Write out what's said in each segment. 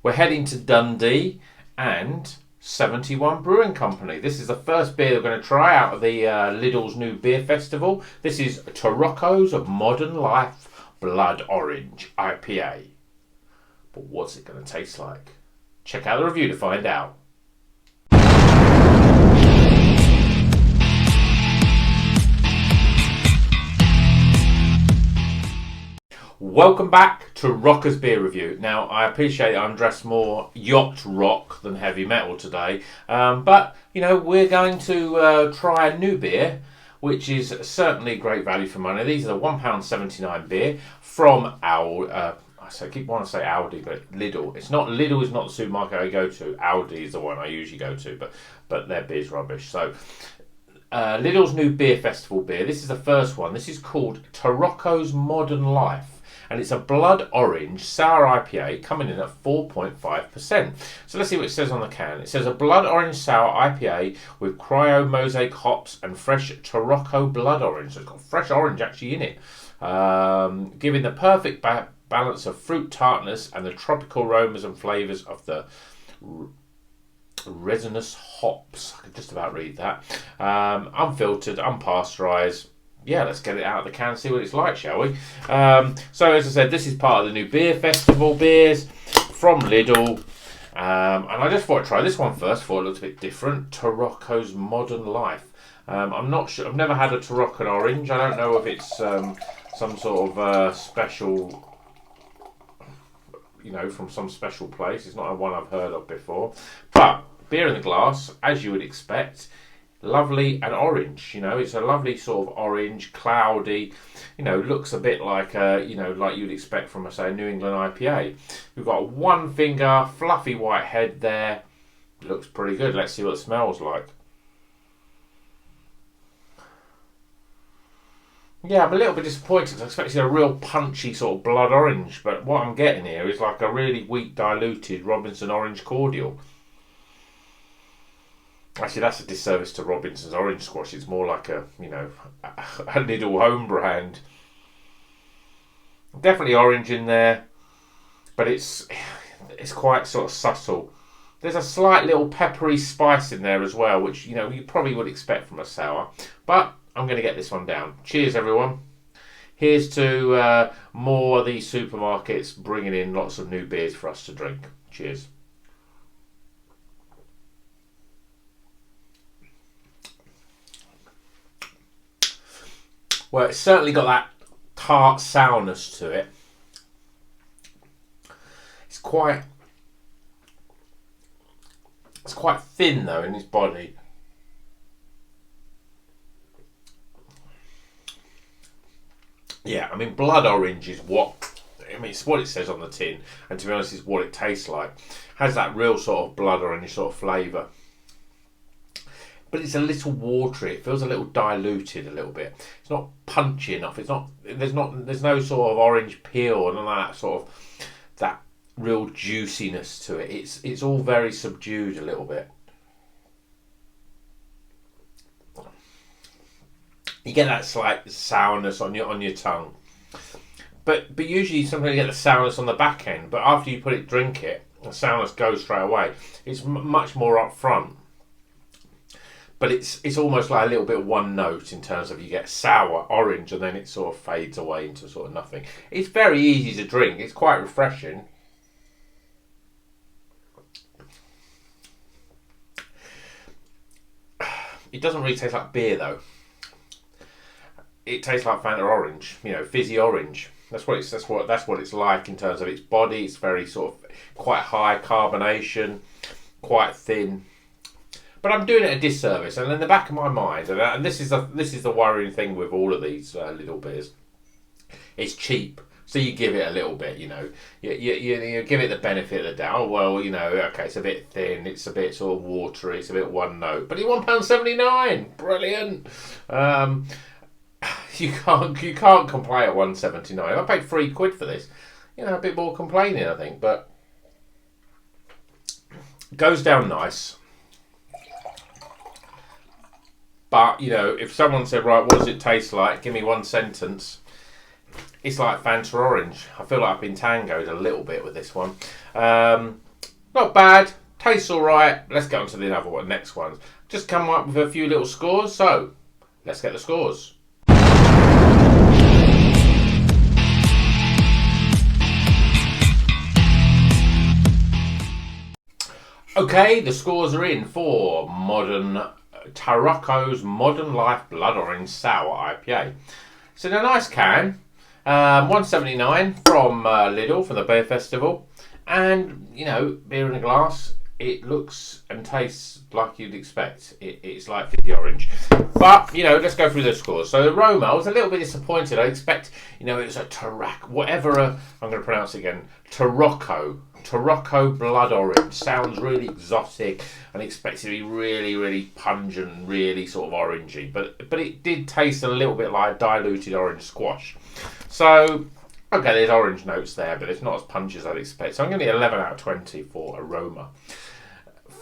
We're heading to Dundee and 71 Brewing Company. This is the first beer we're going to try out of the Lidl's new beer festival. This is Tarocco's Modern Life Blood Orange IPA. But what's it going to taste like? Check out the review to find out. Welcome back to Rocker's Beer Review. Now, I appreciate I'm dressed more yacht rock than heavy metal today, but, you know, we're going to try a new beer, which is certainly great value for money. These are the £1.79 beer from I keep wanting to say Aldi, but Lidl. Lidl is not the supermarket I go to. Aldi is the one I usually go to, but their beer's rubbish. So, Lidl's new beer festival beer. This is the first one. This is called Tarocco's Modern Life. And it's a blood orange sour IPA coming in at 4.5%. So let's see what it says on the can. It says a blood orange sour IPA with cryo mosaic hops and fresh Tarocco blood orange. So it's got fresh orange actually in it, giving the perfect balance of fruit tartness and the tropical aromas and flavours of the resinous hops. I can just about read that. Unfiltered, unpasteurised. Yeah, let's get it out of the can and see what it's like, shall we? So, as I said, this is part of the new beer festival beers from Lidl. And I just thought I'd try this one first, thought it looked a bit different. Tarocco's Modern Life. I'm not sure, I've never had a Tarocco orange. I don't know if it's some sort of special, you know, from some special place. It's not one I've heard of before. But, beer in the glass, as you would expect. Lovely and orange, you know, it's a lovely sort of orange, cloudy, you know, looks a bit like like you'd expect from a New England IPA. We've got one finger, fluffy white head there. Looks pretty good. Let's see what it smells like. Yeah, I'm a little bit disappointed. I expected a real punchy sort of blood orange, but what I'm getting here is like a really weak diluted Robinson orange cordial. Actually, that's a disservice to Robinson's Orange Squash. It's more like a Lidl home brand. Definitely orange in there, but it's quite sort of subtle. There's a slight little peppery spice in there as well, which, you know, you probably would expect from a sour. But I'm going to get this one down. Cheers, everyone. Here's to more of these supermarkets bringing in lots of new beers for us to drink. Cheers. Well, it's certainly got that tart sourness to it. It's quite thin though in its body. Yeah, I mean, blood orange is it's what it says on the tin, and to be honest, it's what it tastes like. Has that real sort of blood orange sort of flavour. But it's a little watery. It feels a little diluted a little bit. It's not punchy enough. There's no sort of orange peel and all that sort of that real juiciness to it. It's all very subdued a little bit. You get that slight sourness on your tongue. But usually sometimes you get the sourness on the back end, but after you drink it, the sourness goes straight away. It's much more up front. But it's almost like a little bit one note in terms of you get sour, orange, and then it sort of fades away into sort of nothing. It's very easy to drink. It's quite refreshing. It doesn't really taste like beer though. It tastes like Fanta orange, you know, fizzy orange. That's what it's like in terms of its body. It's very sort of quite high carbonation, quite thin. But I'm doing it a disservice, and in the back of my mind, and this is the worrying thing with all of these Lidl beers, it's cheap. So you give it a little bit, you know, you give it the benefit of the doubt. Oh, well, you know, okay, it's a bit thin, it's a bit sort of watery, it's a bit one note, but it's £1.79, brilliant. You can't complain at £1.79. I paid £3 for this, you know, a bit more complaining, I think, but it goes down nice. But, you know, if someone said, right, what does it taste like? Give me one sentence. It's like Fanta Orange. I feel like I've been tangoed a little bit with this one. not bad, tastes alright. Let's get on to the other one, next ones. Just come up with a few little scores, so let's get the scores. Okay, the scores are in for Tarocco's Modern Life Blood Orange Sour IPA. It's in a nice can, $1.79 from Lidl from the Beer Festival, and beer in a glass. It looks and tastes like you'd expect. It's like fizzy orange. But, let's go through the scores. So, AROMA, I was a little bit disappointed. I expect, it was a I'm going to pronounce it again. Tarocco Blood Orange. Sounds really exotic and expected to be really, really pungent, really sort of orangey. But it did taste a little bit like diluted orange squash. So, okay, there's orange notes there, but it's not as punchy as I'd expect. So I'm going to get 11 out of 20 for AROMA.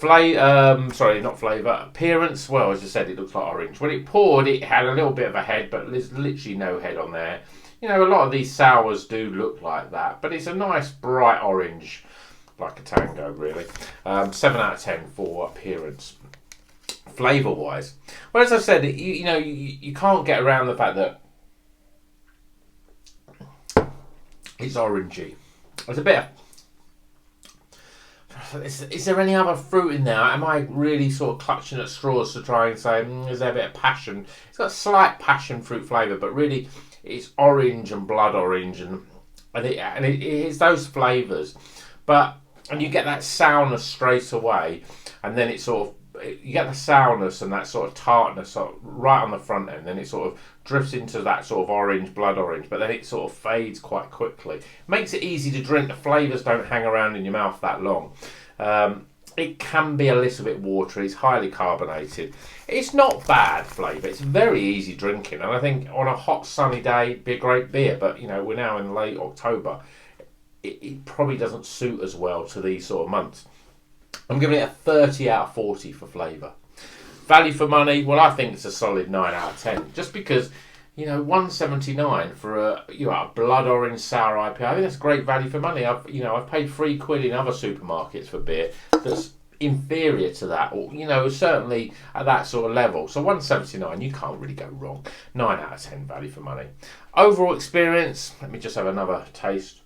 Not flavour. Appearance, well, as I said, it looks like orange. When it poured, it had a little bit of a head, but there's literally no head on there. A lot of these sours do look like that, but it's a nice bright orange, like a tango, really. 7 out of 10 for appearance. Flavour-wise, well, as I said, you can't get around the fact that it's orangey. There's a bit of... Is there any other fruit in there? Am I really sort of clutching at straws to try and say, is there a bit of passion? It's got a slight passion fruit flavour, but really it's orange and blood orange, and it's those flavours. And you get that sourness straight away, and then it sort of, you get the sourness and that sort of tartness right on the front end, then it sort of drifts into that sort of orange, blood orange, but then it sort of fades quite quickly. Makes it easy to drink. The flavours don't hang around in your mouth that long. It can be a little bit watery. It's highly carbonated. It's not bad flavour. It's very easy drinking, and I think on a hot sunny day, it'd be a great beer. But we're now in late October. It probably doesn't suit as well to these sort of months. I'm giving it a 30 out of 40 for flavour. Value for money, well, I think it's a solid 9 out of 10. Just because, $1.79 for a blood orange sour IPA, I think that's great value for money. I've paid £3 in other supermarkets for beer that's inferior to that, or certainly at that sort of level. So $1.79, you can't really go wrong. 9 out of 10 value for money. Overall experience, let me just have another taste.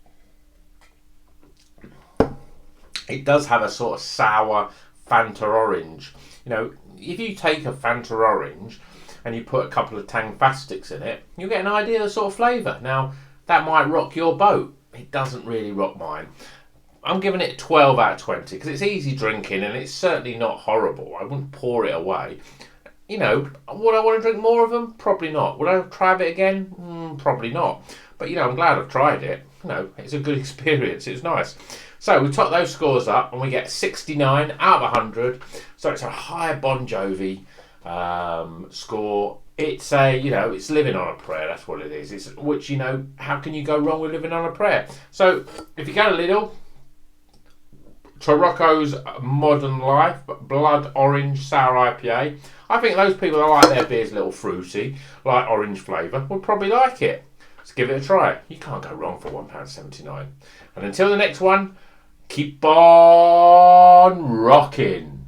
It does have a sort of sour Fanta orange. If you take a Fanta orange and you put a couple of Tangfastics in it, you'll get an idea of the sort of flavour. Now, that might rock your boat. It doesn't really rock mine. I'm giving it 12 out of 20 because it's easy drinking and it's certainly not horrible. I wouldn't pour it away. Would I want to drink more of them? Probably not. Would I try it again? Probably not. But, I'm glad I've tried it. It's a good experience. It's nice. So we top those scores up and we get 69 out of 100. So it's a high Bon Jovi score. It's it's living on a prayer. That's what it is. How can you go wrong with living on a prayer? So if you go to Lidl, Tarocco's Modern Life Blood Orange Sour IPA. I think those people that like their beers a little fruity, like orange flavour, would probably like it. Let's give it a try. You can't go wrong for £1.79. And until the next one, keep on rocking.